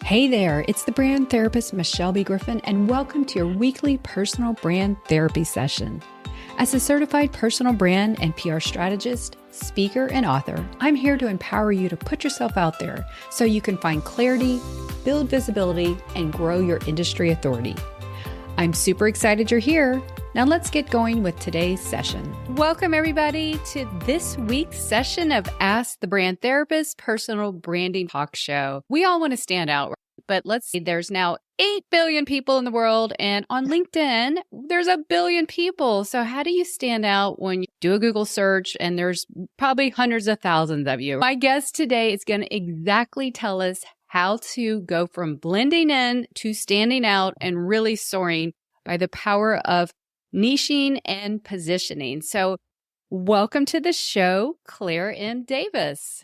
Hey there, it's the brand therapist Michelle B. Griffin, and welcome to your weekly personal brand therapy session. As a certified personal brand and PR strategist, speaker, and author, I'm here to empower you to put yourself out there so you can find clarity, build visibility, and grow your industry authority. I'm super excited you're here. Now let's get going with today's session. Welcome everybody to this week's session of Ask the Brand Therapist Personal Branding Talk Show. We all want to stand out, but let's see, there's now 8 billion people in the world, and on LinkedIn, there's 1 billion people. So how do you stand out when you do a Google search and there's probably hundreds of thousands of you? My guest today is going to exactly tell us how to go from blending in to standing out and really soaring by the power of niching and positioning. So welcome to the show, Claire M. Davis.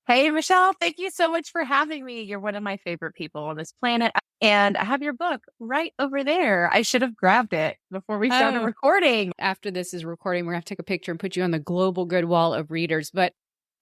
Hey, Michelle, thank you so much for having me. You're one of my favorite people on this planet. And I have your book right over there. I should have grabbed it before we started recording. After this is recording, we're going to have to take a picture and put you on the global good wall of readers. But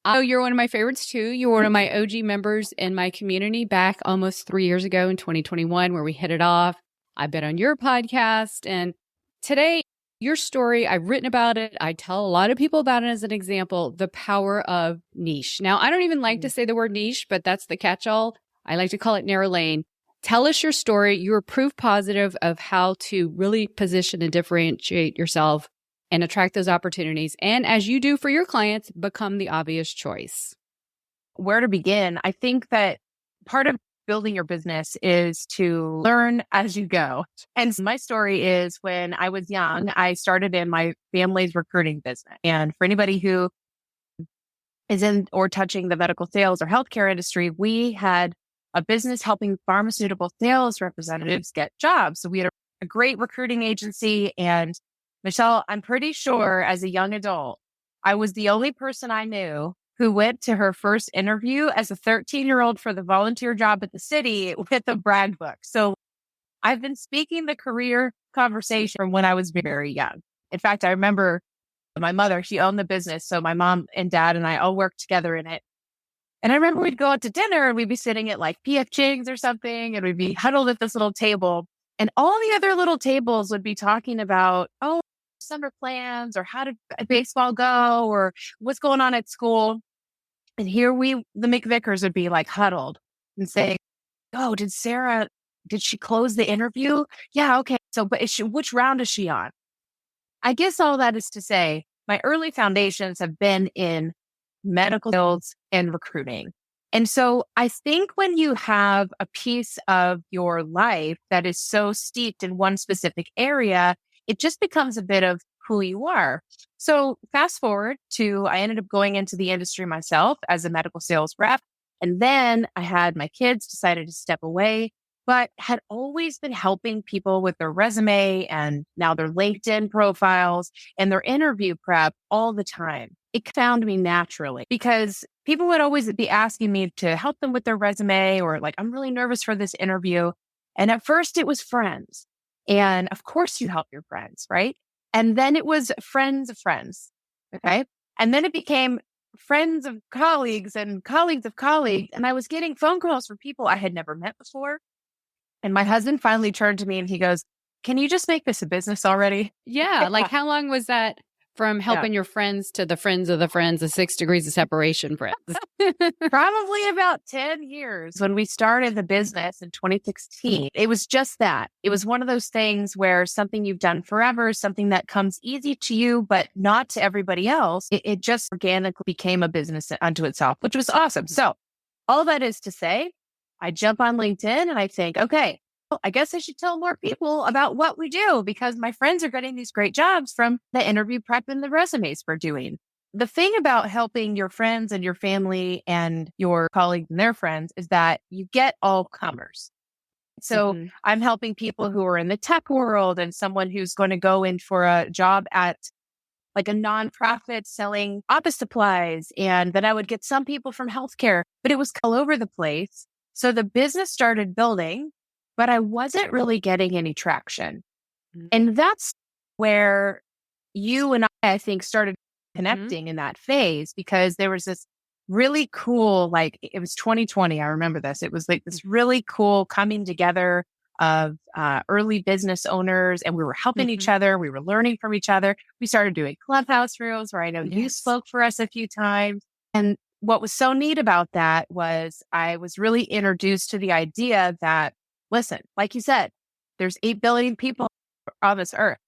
I know you're one of my favorites too. You're one of my OG members in my community back almost 3 years ago in 2021, where we hit it off. I've been on your podcast, and today, your story, I've written about it. I tell a lot of people about it as an example, the power of niche. Now, I don't even like to say the word niche, but that's the catch-all. I like to call it narrow lane. Tell us your story. You're proof positive of how to really position and differentiate yourself and attract those opportunities. And as you do for your clients, become the obvious choice. Where to begin? I think that part of building your business is to learn as you go. And my story is when I was young, I started in my family's recruiting business. And for anybody who is in or touching the medical sales or healthcare industry, we had a business helping pharmaceutical sales representatives get jobs. So we had a great recruiting agency. And Michelle, I'm pretty sure as a young adult, I was the only person I knew who went to her first interview as a 13-year-old for the volunteer job at the city with a brag book. So I've been speaking the career conversation from when I was very young. In fact, I remember my mother, she owned the business. So my mom and dad and I all worked together in it. And I remember we'd go out to dinner and we'd be sitting at like P.F. Chang's or something, and we'd be huddled at this little table. And all the other little tables would be talking about, summer plans, or how did baseball go, or what's going on at school. And here the McVickers would be like huddled and saying, "Oh, did she close the interview? Yeah, okay. So, but which round is she on?" I guess all that is to say, my early foundations have been in medical sales and recruiting. And so I think when you have a piece of your life that is so steeped in one specific area, it just becomes a bit of who you are. So fast forward to, I ended up going into the industry myself as a medical sales rep. And then I had my kids, decided to step away, but had always been helping people with their resume and now their LinkedIn profiles and their interview prep all the time. It found me naturally because people would always be asking me to help them with their resume, or like, I'm really nervous for this interview. And at first it was friends. And of course you help your friends, right? And then it was friends of friends. Okay. And then it became friends of colleagues and colleagues of colleagues. And I was getting phone calls from people I had never met before. And my husband finally turned to me and he goes, "Can you just make this a business already?" Yeah. Like how long was that from helping your friends to the friends of the friends, the 6 degrees of separation friends? Probably about 10 years. When we started the business in 2016, it was just that. It was one of those things where something you've done forever, something that comes easy to you, but not to everybody else. It just organically became a business unto itself, which was awesome. So all that is to say, I jump on LinkedIn and I think, okay, well, I guess I should tell more people about what we do because my friends are getting these great jobs from the interview prep and the resumes we're doing. The thing about helping your friends and your family and your colleagues and their friends is that you get all comers. So I'm helping people who are in the tech world and someone who's going to go in for a job at like a nonprofit selling office supplies. And then I would get some people from healthcare, but it was all over the place. So the business started building, but I wasn't really getting any traction. And that's where you and I think, started connecting in that phase, because there was this really cool, like it was 2020. I remember this. It was like this really cool coming together of early business owners, and we were helping each other. We were learning from each other. We started doing clubhouse rooms where I know you spoke for us a few times. And what was so neat about that was I was really introduced to the idea that, listen, like you said, there's 8 billion people on this earth.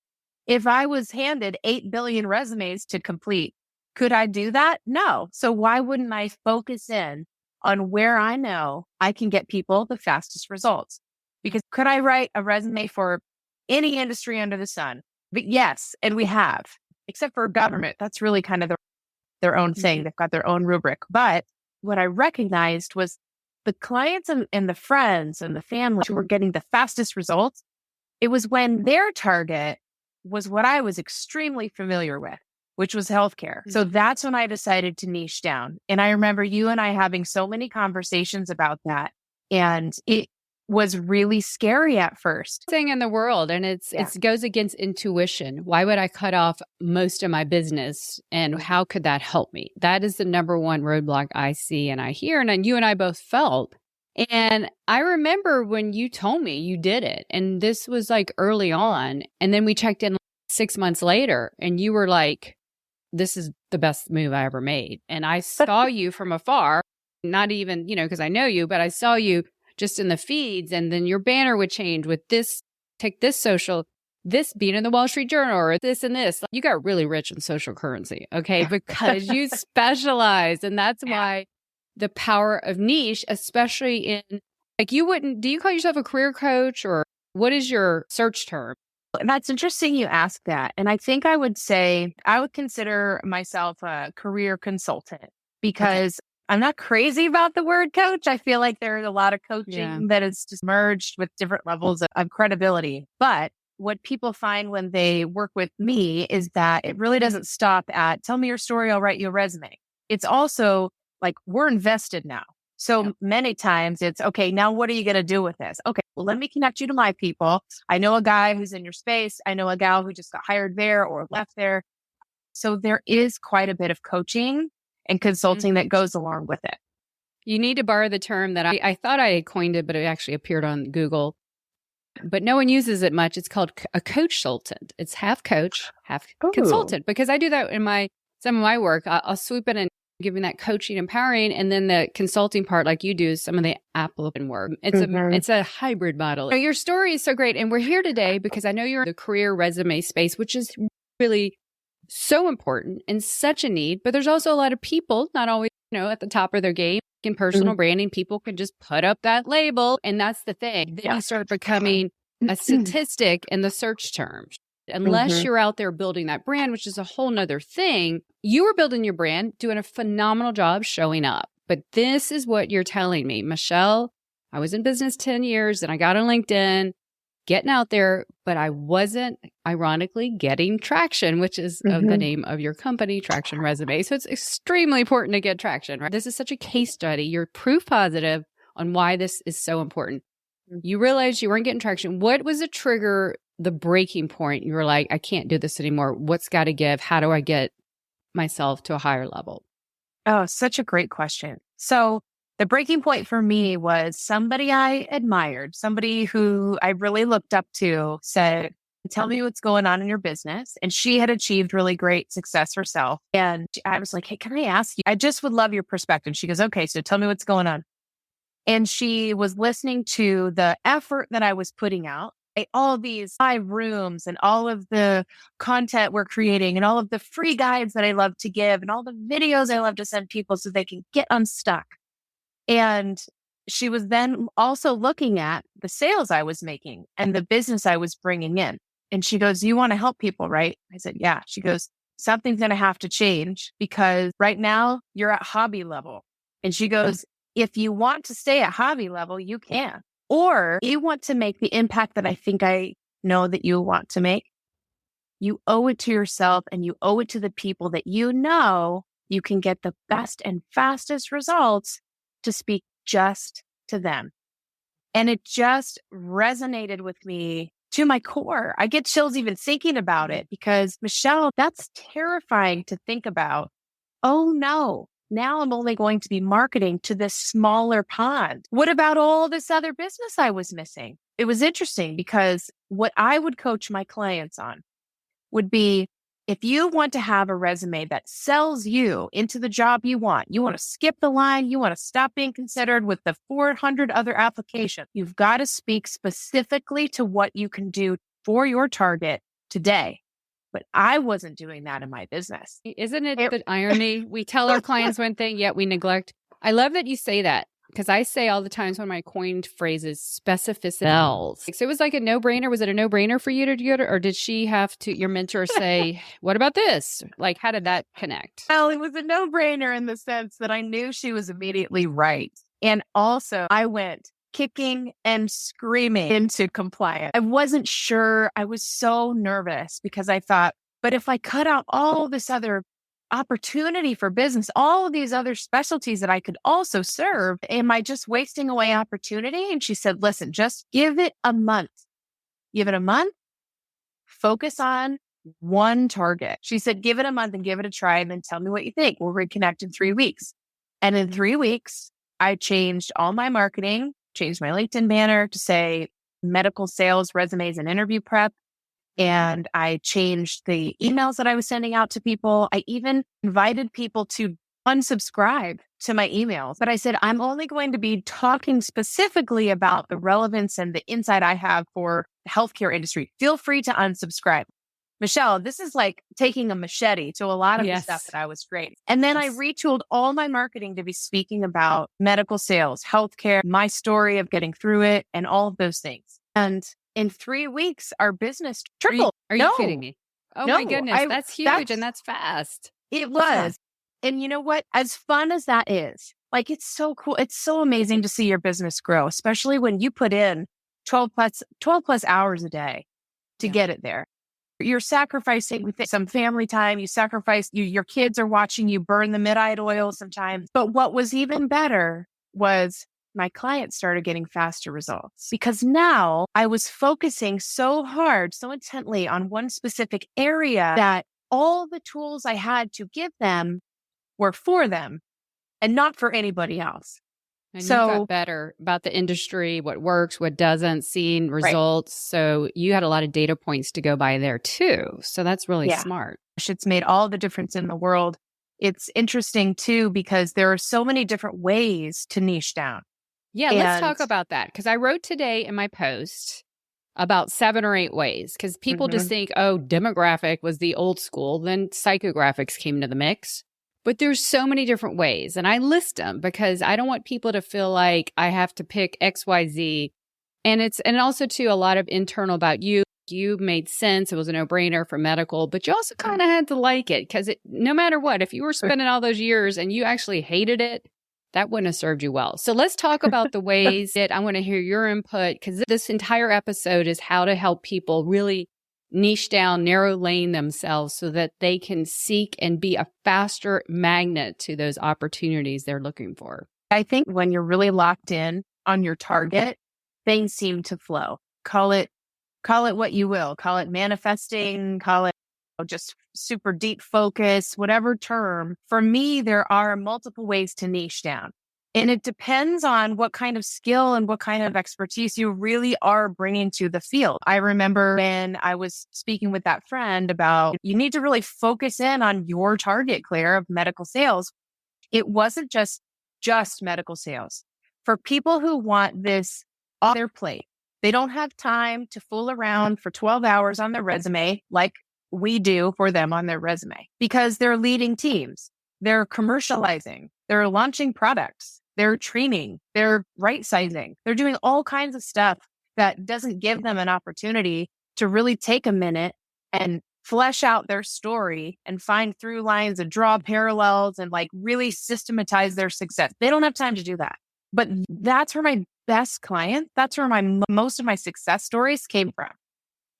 If I was handed 8 billion resumes to complete, could I do that? No. So why wouldn't I focus in on where I know I can get people the fastest results? Because could I write a resume for any industry under the sun? But yes, and we have, except for government. That's really kind of their own thing. They've got their own rubric. But what I recognized was the clients and the friends and the family who were getting the fastest results. It was when their target was what I was extremely familiar with, which was healthcare. So that's when I decided to niche down. And I remember you and I having so many conversations about that. And it was really scary at first. Thing in the world. And it goes against intuition. Why would I cut off most of my business? And how could that help me? That is the number one roadblock I see and I hear. And you and I both felt. And I remember when you told me you did it, and this was like early on. And then we checked in 6 months later and you were like, this is the best move I ever made. And I saw you from afar, not even, because I know you, but I saw you just in the feeds, and then your banner would change with this, take this social, this being in the Wall Street Journal, or this and this. You got really rich in social currency, okay? Because you specialize. And that's why the power of niche, especially in, like, do you call yourself a career coach, or what is your search term? That's interesting you ask that. And I think I would say I would consider myself a career consultant, because I'm not crazy about the word coach. I feel like there's a lot of coaching that is just merged with different levels of credibility. But what people find when they work with me is that it really doesn't stop at, tell me your story, I'll write you a resume. It's also like, we're invested now. So many times it's, okay, now what are you going to do with this? Okay, well, let me connect you to my people. I know a guy who's in your space. I know a gal who just got hired there or left there. So there is quite a bit of coaching and consulting that goes along with it. You need to borrow the term that I thought I had coined it, but it actually appeared on Google. But no one uses it much. It's called a coach-sultant. It's half coach, half consultant. Because I do that in some of my work. I'll swoop in and giving that coaching, empowering, and then the consulting part, like you do, some of the applicant work. It's a hybrid model. Your story is so great, and we're here today because I know you're in the career resume space, which is really so important and such a need. But there's also a lot of people, not always, at the top of their game in personal branding. People can just put up that label, and that's the thing. Then you start becoming a statistic in the search terms. Unless you're out there building that brand, which is a whole nother thing. You were building your brand, doing a phenomenal job showing up. But this is what you're telling me. Michelle, I was in business 10 years and I got on LinkedIn, getting out there, but I wasn't, ironically, getting traction, which is the name of your company, Traction Resume. So it's extremely important to get traction, right? This is such a case study. You're proof positive on why this is so important. You realized you weren't getting traction. What was the trigger, the breaking point? You were like, I can't do this anymore. What's got to give? How do I get myself to a higher level? Oh, such a great question. So the breaking point for me was somebody I admired, somebody who I really looked up to, said, tell me what's going on in your business. And she had achieved really great success herself. And I was like, hey, can I ask you? I just would love your perspective. She goes, okay, so tell me what's going on. And she was listening to the effort that I was putting out, all these live rooms and all of the content we're creating and all of the free guides that I love to give and all the videos I love to send people so they can get unstuck. And she was then also looking at the sales I was making and the business I was bringing in. And she goes, you want to help people, right? I said, yeah. She goes, something's going to have to change because right now you're at hobby level. And she goes, if you want to stay at hobby level, you can. Or you want to make the impact that I think I know that you want to make. You owe it to yourself and you owe it to the people that you know you can get the best and fastest results to speak just to them. And it just resonated with me to my core. I get chills even thinking about it because, Michelle, that's terrifying to think about. Oh no, now I'm only going to be marketing to this smaller pond. What about all this other business I was missing? It was interesting because what I would coach my clients on would be, if you want to have a resume that sells you into the job you want to skip the line, you want to stop being considered with the 400 other applications, you've got to speak specifically to what you can do for your target today. But I wasn't doing that in my business. Isn't it the irony? We tell our clients one thing, yet we neglect. I love that you say that, because I say all the times, one of my coined phrases, specificity. So it was like a no-brainer. Was it a no-brainer for you to do it? Or did she have to, your mentor, say, what about this? Like, how did that connect? Well, it was a no-brainer in the sense that I knew she was immediately right. And also I went kicking and screaming into compliance. I wasn't sure. I was so nervous because I thought, but if I cut out all this other opportunity for business, all of these other specialties that I could also serve, am I just wasting away opportunity? And she said, listen, just give it a month. Give it a month. Focus on one target. She said, give it a month and give it a try, and then tell me what you think. We'll reconnect in 3 weeks. And in 3 weeks, I changed all my marketing, changed my LinkedIn banner to say medical sales, resumes, and interview prep. And I changed the emails that I was sending out to people. I even invited people to unsubscribe to my emails. But I said, I'm only going to be talking specifically about the relevance and the insight I have for the healthcare industry. Feel free to unsubscribe. Michelle, this is like taking a machete to a lot of the stuff that I was creating. And then I retooled all my marketing to be speaking about medical sales, healthcare, my story of getting through it, and all of those things. And in 3 weeks, our business tripled. Are you kidding me? Oh my goodness. That's huge. And that's fast. It was. And you know what? As fun as that is, like, it's so cool. It's so amazing to see your business grow, especially when you put in 12 plus hours a day to get it there. You're sacrificing some family time. You sacrifice, your kids are watching you burn the midnight oil sometimes. But what was even better was my clients started getting faster results, because now I was focusing so hard, so intently on one specific area that all the tools I had to give them were for them and not for anybody else. And you got better about the industry, what works, what doesn't, seeing results. Right. So you had a lot of data points to go by there too. So that's really smart. It's made all the difference in the world. It's interesting too, because there are so many different ways to niche down. Yeah, let's talk about that. Because I wrote today in my post about 7 or 8 ways. Because people just think, oh, demographic was the old school. Then psychographics came to the mix. But there's so many different ways. And I list them because I don't want people to feel like I have to pick X, Y, Z. And also too, a lot of internal about you. You made sense. It was a no-brainer for medical, but you also kind of had to like it, because no matter what, if you were spending all those years and you actually hated it, that wouldn't have served you well. So let's talk about the ways that I want to hear your input, because this entire episode is how to help people really niche down, narrow lane themselves so that they can seek and be a faster magnet to those opportunities they're looking for. I think when you're really locked in on your target, things seem to flow. Call it what you will. Call it manifesting, call it just super deep focus, whatever term. For me, there are multiple ways to niche down. And it depends on what kind of skill and what kind of expertise you really are bringing to the field. I remember when I was speaking with that friend about, you need to really focus in on your target, Claire, of medical sales. It wasn't just medical sales. For people who want this off their plate, they don't have time to fool around for 12 hours on their resume like we do for them on their resume, because they're leading teams, they're commercializing, they're launching products, they're training, they're right sizing, they're doing all kinds of stuff that doesn't give them an opportunity to really take a minute and flesh out their story and find through lines and draw parallels and like really systematize their success. They don't have time to do that. But that's where my best clients, that's where most of my success stories came from.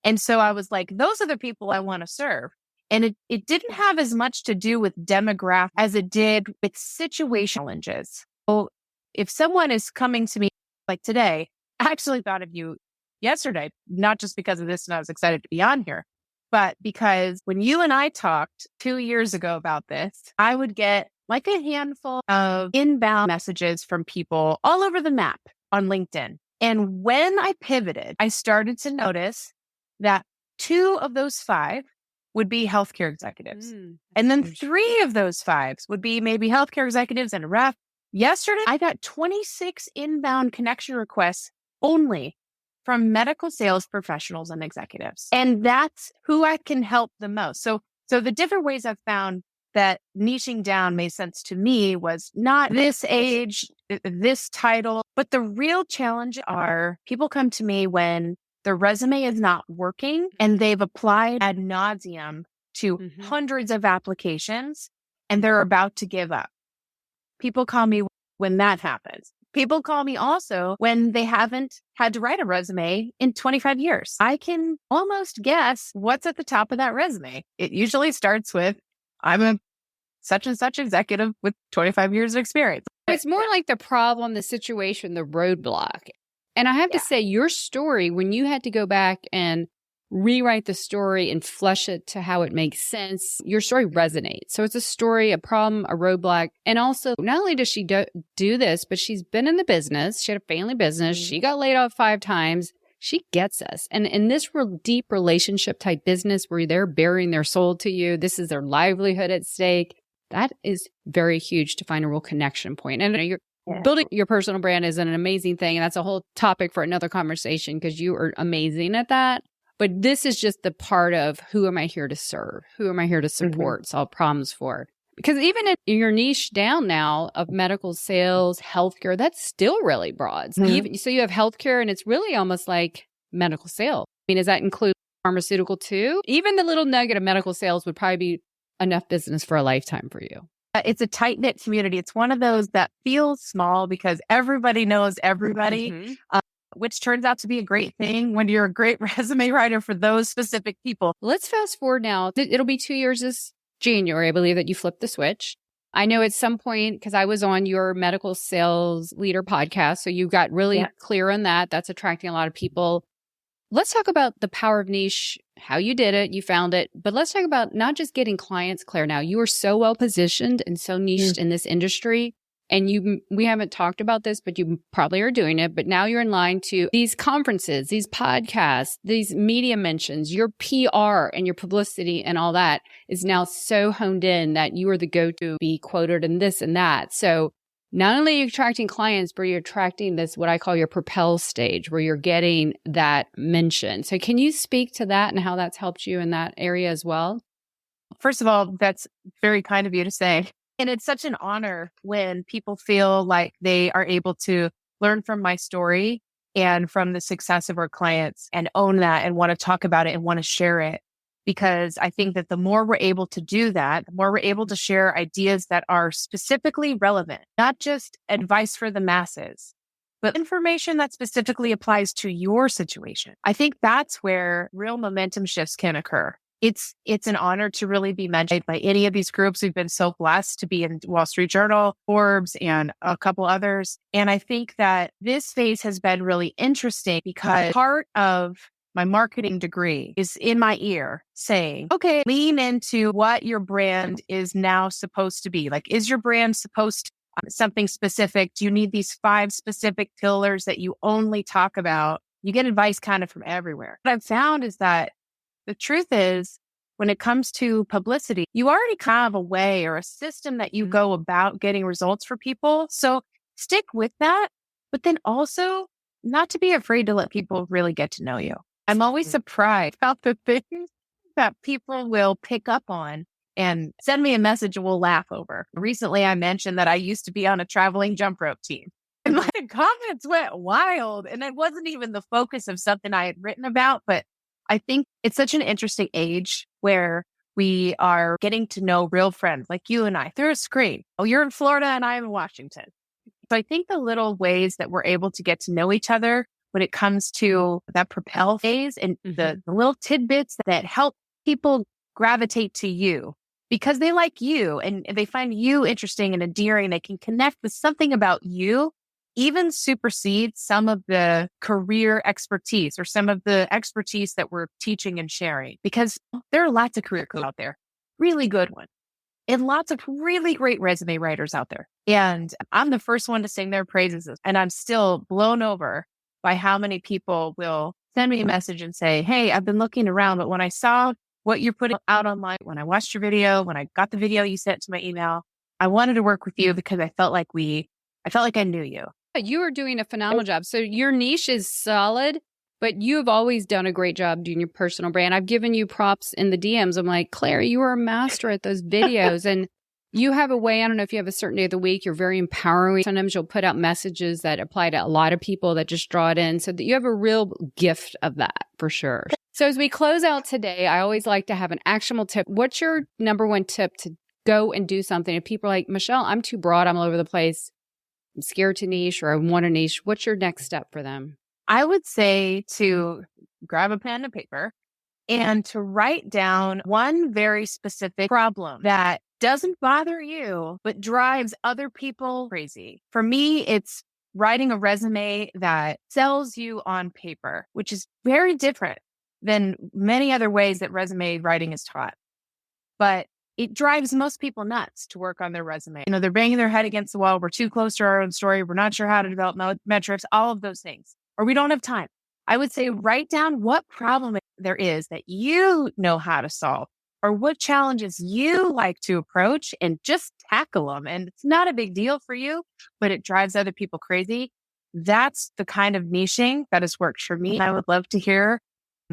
And so I was like, those are the people I want to serve. And it didn't have as much to do with demographic as it did with situation challenges. So if someone is coming to me like today, I actually thought of you yesterday, not just because of this and I was excited to be on here, but because when you and I talked 2 years ago about this, I would get like a handful of inbound messages from people all over the map on LinkedIn. And when I pivoted, I started to notice that 2 of those 5 would be healthcare executives. And then 3 of those 5 would be maybe healthcare executives and a rep. Yesterday, I got 26 inbound connection requests only from medical sales professionals and executives. And that's who I can help the most. So the different ways I've found that niching down made sense to me was not this age, this title, but the real challenge are people come to me when their resume is not working and they've applied ad nauseum to hundreds of applications and they're about to give up. People call me when that happens. People call me also when they haven't had to write a resume in 25 years. I can almost guess what's at the top of that resume. It usually starts with, I'm a such and such executive with 25 years of experience. It's more like the problem, the situation, the roadblock. And I have to say, your story, when you had to go back and rewrite the story and flesh it to how it makes sense, your story resonates. So it's a story, a problem, a roadblock. And also, not only does she do this, but she's been in the business. She had a family business. She got laid off 5 times. She gets us. And in this real deep relationship type business where they're bearing their soul to you, this is their livelihood at stake. That is very huge to find a real connection point. And you're building your personal brand is an amazing thing. And that's a whole topic for another conversation because you are amazing at that. But this is just the part of who am I here to serve? Who am I here to support, solve problems for? Because even in your niche down now of medical sales, healthcare, that's still really broad. So you have healthcare and it's really almost like medical sales. I mean, does that include pharmaceutical too? Even the little nugget of medical sales would probably be enough business for a lifetime for you. It's a tight-knit community. It's one of those that feels small because everybody knows everybody, which turns out to be a great thing when you're a great resume writer for those specific people. Let's fast forward now. It'll be 2 years this January, I believe, that you flipped the switch. I know at some point, because I was on your medical sales leader podcast, so you got really clear on that. That's attracting a lot of people. Let's talk about the power of niche, how you did it, you found it, but let's talk about not just getting clients clear now. You are so well positioned and so niched in this industry. And we haven't talked about this, but you probably are doing it. But now you're in line to these conferences, these podcasts, these media mentions, your PR and your publicity and all that is now so honed in that you are the go-to, be quoted and this and that. So not only are you attracting clients, but you're attracting this, what I call your propel stage, where you're getting that mention. So can you speak to that and how that's helped you in that area as well? First of all, that's very kind of you to say. And it's such an honor when people feel like they are able to learn from my story and from the success of our clients and own that and want to talk about it and want to share it. Because I think that the more we're able to do that, the more we're able to share ideas that are specifically relevant, not just advice for the masses, but information that specifically applies to your situation. I think that's where real momentum shifts can occur. It's an honor to really be mentioned by any of these groups. We've been so blessed to be in Wall Street Journal, Forbes, and a couple others. And I think that this phase has been really interesting because part of my marketing degree is in my ear saying, okay, lean into what your brand is now supposed to be. Like, is your brand supposed to something specific? Do you need these 5 specific pillars that you only talk about? You get advice kind of from everywhere. What I've found is that the truth is, when it comes to publicity, you already have a way or a system that you go about getting results for people. So stick with that, but then also not to be afraid to let people really get to know you. I'm always surprised about the things that people will pick up on and send me a message and we'll laugh over. Recently, I mentioned that I used to be on a traveling jump rope team. And my comments went wild. And it wasn't even the focus of something I had written about, but I think it's such an interesting age where we are getting to know real friends like you and I through a screen. Oh, you're in Florida and I'm in Washington. So I think the little ways that we're able to get to know each other when it comes to that propel phase and the little tidbits that help people gravitate to you because they like you and they find you interesting and endearing. They can connect with something about you, even supersede some of the career expertise or some of the expertise that we're teaching and sharing, because there are lots of career coaches out there, really good ones. and lots of really great resume writers out there. And I'm the first one to sing their praises. And I'm still blown over by how many people will send me a message and say, hey, I've been looking around, but when I saw what you're putting out online, when I watched your video, when I got the video you sent to my email, I wanted to work with you because I felt like I knew you. You are doing a phenomenal job. So your niche is solid, but you have always done a great job doing your personal brand. I've given you props in the DMs. I'm like, Claire, you are a master at those videos. And you have a way, I don't know if you have a certain day of the week, you're very empowering. Sometimes you'll put out messages that apply to a lot of people that just draw it in. So that you have a real gift of that for sure. So as we close out today, I always like to have an actionable tip. What's your number one tip to go and do something? If people are like, Michelle, I'm too broad, I'm all over the place, I'm scared to niche, or I want a niche, what's your next step for them? I would say to grab a pen and paper and to write down one very specific problem that doesn't bother you, but drives other people crazy. For me, it's writing a resume that sells you on paper, which is very different than many other ways that resume writing is taught. But it drives most people nuts to work on their resume. They're banging their head against the wall. We're too close to our own story. We're not sure how to develop metrics, all of those things, or we don't have time. I would say write down what problem there is that you know how to solve, or what challenges you like to approach, and just tackle them. And it's not a big deal for you, but it drives other people crazy. That's the kind of niching that has worked for me. I would love to hear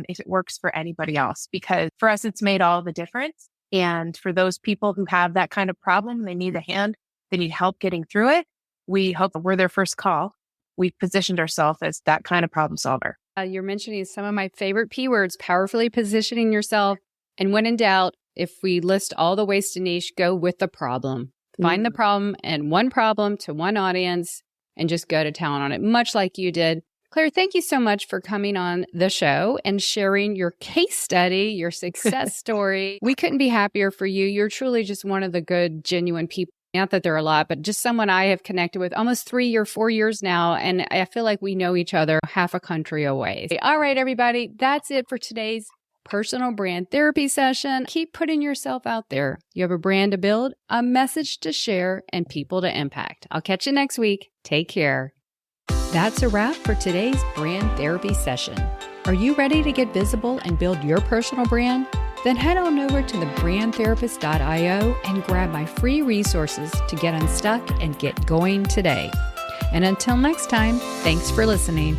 if it works for anybody else, because for us, it's made all the difference. And for those people who have that kind of problem, they need a hand, they need help getting through it. We hope that we're their first call. We've positioned ourselves as that kind of problem solver. You're mentioning some of my favorite P words, powerfully positioning yourself. And when in doubt, if we list all the ways to niche, go with the problem. Find the problem and one problem to one audience and just go to town on it, much like you did. Claire, thank you so much for coming on the show and sharing your case study, your success story. We couldn't be happier for you. You're truly just one of the good, genuine people. Not that there are a lot, but just someone I have connected with almost 3 or 4 years now. And I feel like we know each other half a country away. All right, everybody, that's it for today's personal brand therapy session. Keep putting yourself out there. You have a brand to build, a message to share, and people to impact. I'll catch you next week. Take care. That's a wrap for today's brand therapy session. Are you ready to get visible and build your personal brand? Then head on over to thebrandtherapist.io and grab my free resources to get unstuck and get going today. And until next time, thanks for listening.